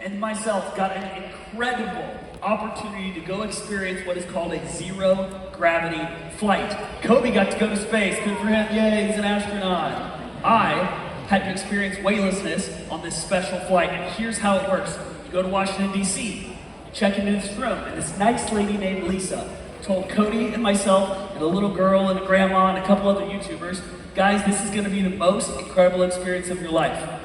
and myself got an incredible opportunity to go experience what is called a zero gravity flight. Cody got to go to space, good for him, yay, he's an astronaut. I had to experience weightlessness on this special flight, and here's how it works. You go to Washington, D.C., check into this room, and this nice lady named Lisa told Cody and myself and a little girl and a grandma and a couple other YouTubers, guys, this is gonna be the most incredible experience of your life.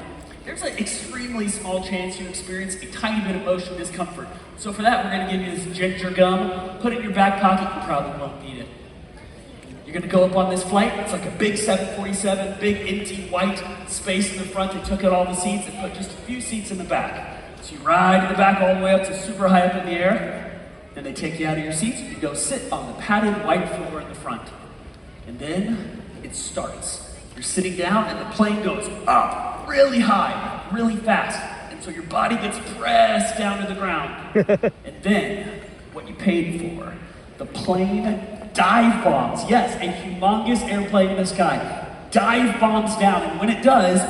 There's an extremely small chance you experience a tiny bit of motion discomfort. So for that, we're gonna give you this ginger gum, put it in your back pocket, you probably won't need it. You're gonna go up on this flight, it's like a big 747, big empty white space in the front. They took out all the seats and put just a few seats in the back. So you ride in the back all the way up to super high up in the air, then they take you out of your seats, you go sit on the padded white floor in the front. And then it starts. You're sitting down and the plane goes up really high, really fast. And so your body gets pressed down to the ground. And then, what you paid for, the plane dive bombs. Yes, a humongous airplane in the sky. Dive bombs down, and when it does,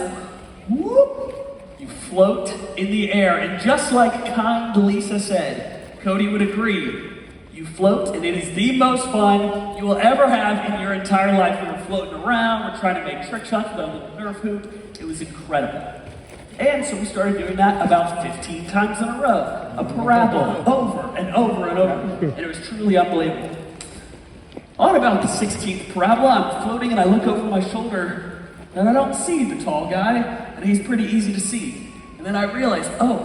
whoop, you float in the air. And just like kind Lisa said, Cody would agree, you float, and it is the most fun you will ever have in your entire life. We were floating around, we're trying to make trick shots with a little Nerf hoop. It was incredible. And so we started doing that about 15 times in a row. A parabola, over and over and over. And it was truly unbelievable. On about the 16th parabola, I'm floating and I look over my shoulder and I don't see the tall guy, and he's pretty easy to see. And then I realize, oh,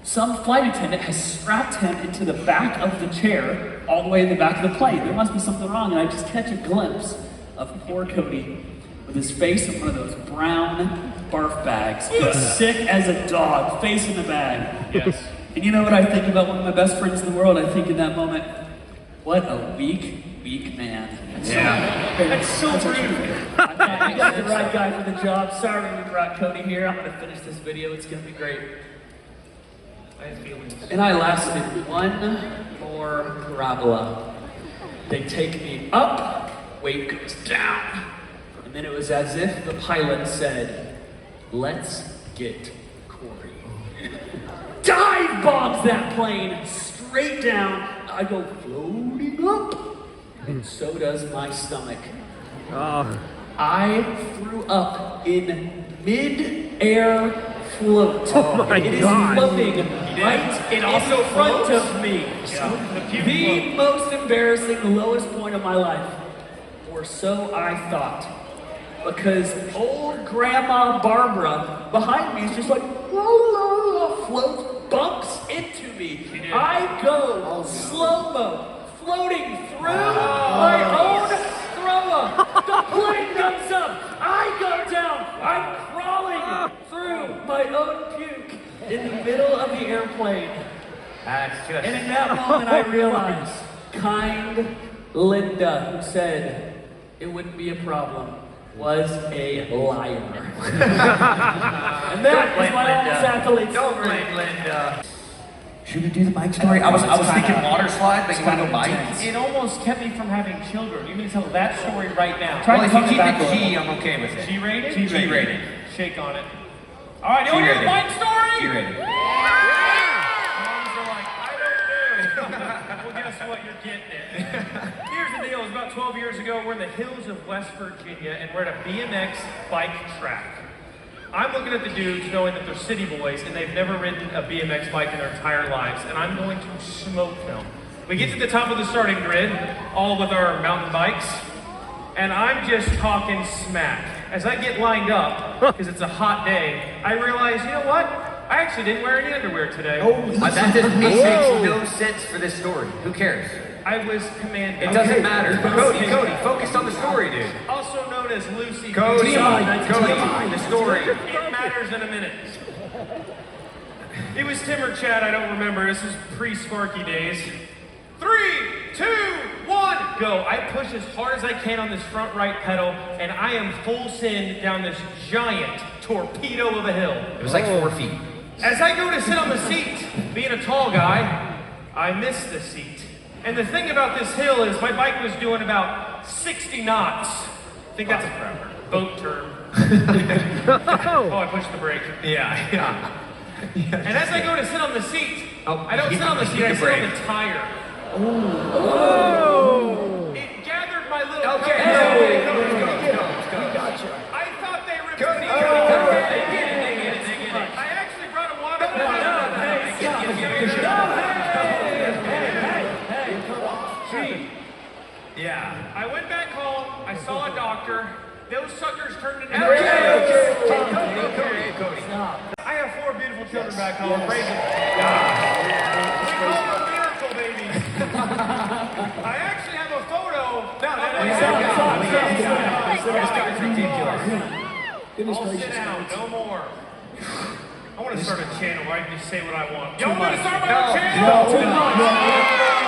some flight attendant has strapped him into the back of the chair, all the way in the back of the plane. There must be something wrong, and I just catch a glimpse of poor Cody with his face in one of those brown barf bags, sick as a dog, face in the bag. Yes. And you know what I think about one of my best friends in the world? I think in that moment, what a weak man. That's so rude. I got the right guy for the job. Sorry we brought Cody here. I'm gonna finish this video. It's gonna be great. I have feelings. And I lasted one more parabola. They take me up, weight goes down. And then it was as if the pilot said, let's get Cory. Dive bombs that plane straight down. I go floating up, and so does my stomach. I threw up in mid-air float. It is floating right in front of me. The most embarrassing, the lowest point of my life. Or so I thought. Because old Grandma Barbara behind me is just like, la la la, floats, bumps into me. I go slow-mo, floating through my own throw-up. The plane comes up, I go down, I'm crawling through my own puke in the middle of the airplane. And in that moment I realized, kind Linda, who said it wouldn't be a problem, was a liar. And that is my almost athlete. Don't blame Linda. Should we do the bike story? I was thinking water slide, but you want to go bike? It almost kept me from having children. You can tell that story right now. Well, if you keep it G, I'm okay with it. G-rated? G-rated. Shake on it. All right, you want to do the bike story? G-rated. Moms are like, I don't know. Well, guess what? You're getting it. Here's the deal. It was about 12 years ago. We're in the hills of West Virginia, and we're at a BMX bike track. I'm looking at the dudes knowing that they're city boys, and they've never ridden a BMX bike in their entire lives, and I'm going to smoke them. We get to the top of the starting grid, all with our mountain bikes, and I'm just talking smack. As I get lined up, because it's a hot day, I realize, you know what? I actually didn't wear any underwear today. That just makes no sense for this story. Who cares? I was commanded. It doesn't matter. Cody, focus on the story, dude. Also known as Lucy. Cody, the story. It matters in a minute. It was Tim or Chad, I don't remember. This is pre-Sparky days. 3, 2, 1, go. I push as hard as I can on this front right pedal, and I am full send down this giant torpedo of a hill. It was like 4 feet. As I go to sit on the seat, being a tall guy, I miss the seat. And the thing about this hill is my bike was doing about 60 knots. I think that's a boat term. Oh, I pushed the brake. Yeah. And as I go to sit on the seat, Oh, I don't sit on the seat, I sit on the tire. Oh! It gathered my little Okay, toes. Gotcha. I thought they ripped Cody, me Cody, out. Cody. They get it. I actually brought a water bottle. Yeah. I went back home, I saw a doctor. Those suckers turned into Okay. I have 4 beautiful children back home. Praise them. We call them miracle babies. I actually have a photo. I'll sit down, no more. I want to start a channel where I can just say what I want. Y'all want to start my own channel? No.